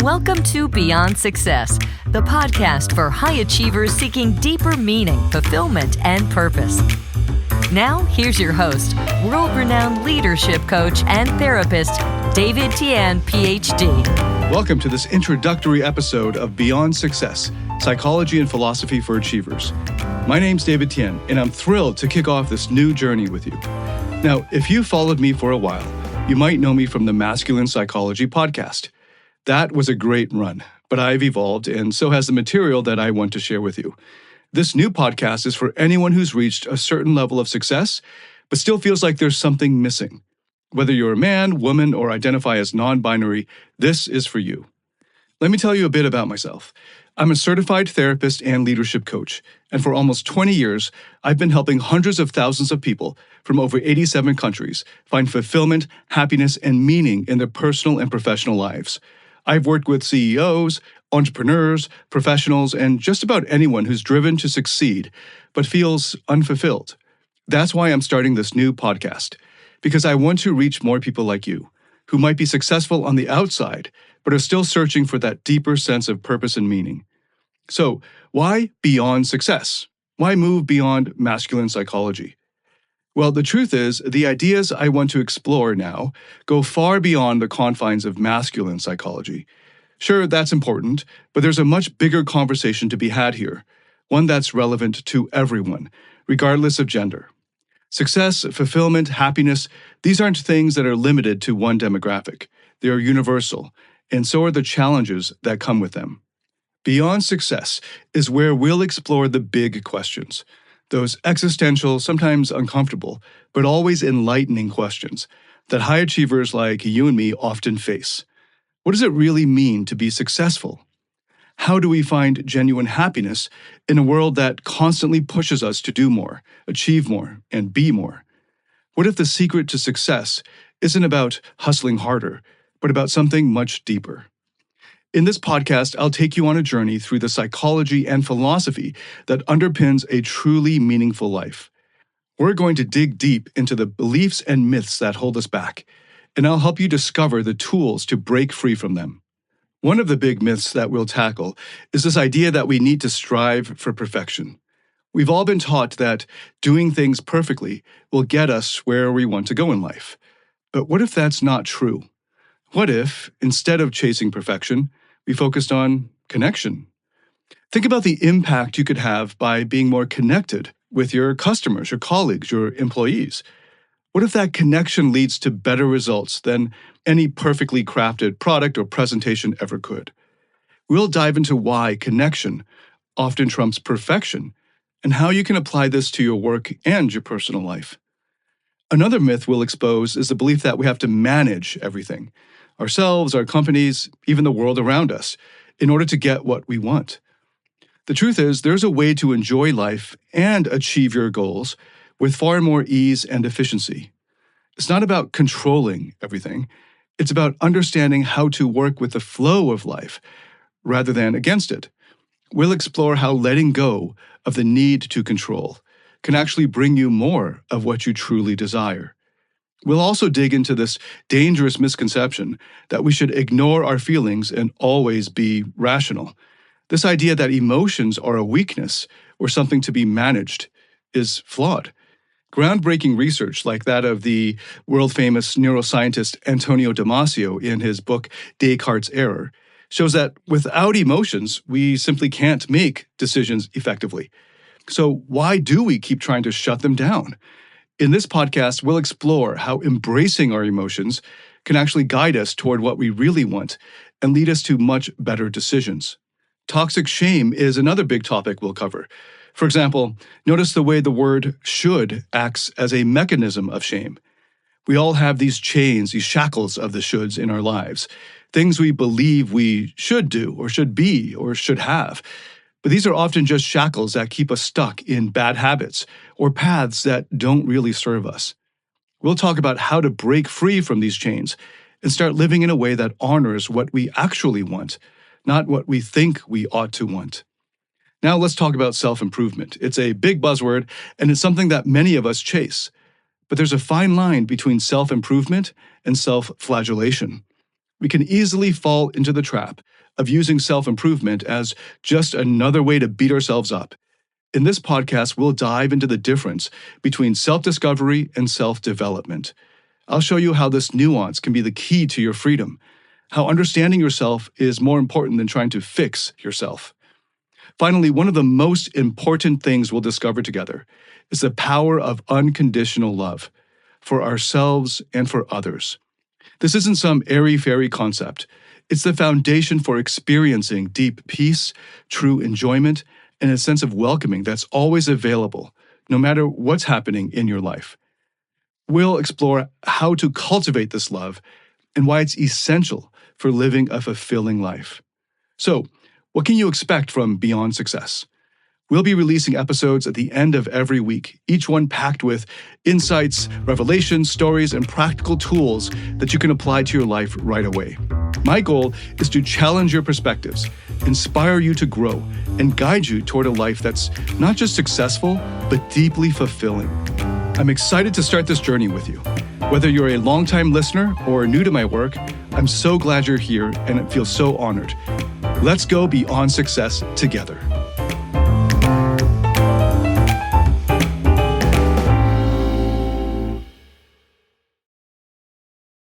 Welcome to Beyond Success, the podcast for high achievers seeking deeper meaning, fulfillment, and purpose. Now, here's your host, world-renowned leadership coach and therapist, David Tian, PhD. Welcome to this introductory episode of Beyond Success, Psychology and Philosophy for Achievers. My name's David Tian, and I'm thrilled to kick off this new journey with you. Now, if you followed me for a while, you might know me from the Masculine Psychology podcast. That was a great run, but I've evolved, and so has the material that I want to share with you. This new podcast is for anyone who's reached a certain level of success, but still feels like there's something missing. Whether you're a man, woman, or identify as non-binary, this is for you. Let me tell you a bit about myself. I'm a certified therapist and leadership coach, and for almost 20 years, I've been helping hundreds of thousands of people from over 87 countries find fulfillment, happiness, and meaning in their personal and professional lives. I've worked with CEOs, entrepreneurs, professionals, and just about anyone who's driven to succeed, but feels unfulfilled. That's why I'm starting this new podcast, because I want to reach more people like you, who might be successful on the outside, but are still searching for that deeper sense of purpose and meaning. So, why beyond success? Why move beyond masculine psychology? Well, the truth is, the ideas I want to explore now go far beyond the confines of masculine psychology. Sure, that's important, but there's a much bigger conversation to be had here, one that's relevant to everyone, regardless of gender. Success, fulfillment, happiness, these aren't things that are limited to one demographic. They are universal, and so are the challenges that come with them. Beyond success is where we'll explore the big questions, those existential, sometimes uncomfortable, but always enlightening questions that high achievers like you and me often face. What does it really mean to be successful? How do we find genuine happiness in a world that constantly pushes us to do more, achieve more, and be more? What if the secret to success isn't about hustling harder, but about something much deeper? In this podcast, I'll take you on a journey through the psychology and philosophy that underpins a truly meaningful life. We're going to dig deep into the beliefs and myths that hold us back, and I'll help you discover the tools to break free from them. One of the big myths that we'll tackle is this idea that we need to strive for perfection. We've all been taught that doing things perfectly will get us where we want to go in life. But what if that's not true? What if, instead of chasing perfection, we focused on connection? Think about the impact you could have by being more connected with your customers, your colleagues, your employees. What if that connection leads to better results than any perfectly crafted product or presentation ever could? We'll dive into why connection often trumps perfection and how you can apply this to your work and your personal life. Another myth we'll expose is the belief that we have to manage everything, ourselves, our companies, even the world around us, in order to get what we want. The truth is, there's a way to enjoy life and achieve your goals with far more ease and efficiency. It's not about controlling everything. It's about understanding how to work with the flow of life rather than against it. We'll explore how letting go of the need to control can actually bring you more of what you truly desire. We'll also dig into this dangerous misconception that we should ignore our feelings and always be rational. This idea that emotions are a weakness or something to be managed is flawed. Groundbreaking research like that of the world-famous neuroscientist Antonio Damasio in his book Descartes' Error shows that without emotions, we simply can't make decisions effectively. So why do we keep trying to shut them down? In this podcast, we'll explore how embracing our emotions can actually guide us toward what we really want and lead us to much better decisions. Toxic shame is another big topic we'll cover. For example, notice the way the word should acts as a mechanism of shame. We all have these chains, these shackles of the shoulds in our lives, things we believe we should do or should be or should have. But these are often just shackles that keep us stuck in bad habits or paths that don't really serve us. We'll talk about how to break free from these chains and start living in a way that honors what we actually want, not what we think we ought to want. Now let's talk about self-improvement. It's a big buzzword, and it's something that many of us chase. But there's a fine line between self-improvement and self-flagellation. we can easily fall into the trap of using self-improvement as just another way to beat ourselves up. In this podcast, we'll dive into the difference between self-discovery and self-development. I'll show you how this nuance can be the key to your freedom, how understanding yourself is more important than trying to fix yourself. Finally, one of the most important things we'll discover together is the power of unconditional love for ourselves and for others. This isn't some airy-fairy concept. It's the foundation for experiencing deep peace, true enjoyment, and a sense of welcoming that's always available, no matter what's happening in your life. We'll explore how to cultivate this love and why it's essential for living a fulfilling life. So, what can you expect from Beyond Success? We'll be releasing episodes at the end of every week, each one packed with insights, revelations, stories, and practical tools that you can apply to your life right away. My goal is to challenge your perspectives, inspire you to grow, and guide you toward a life that's not just successful, but deeply fulfilling. I'm excited to start this journey with you. Whether you're a longtime listener or new to my work, I'm so glad you're here and I feel so honored. Let's go beyond success together.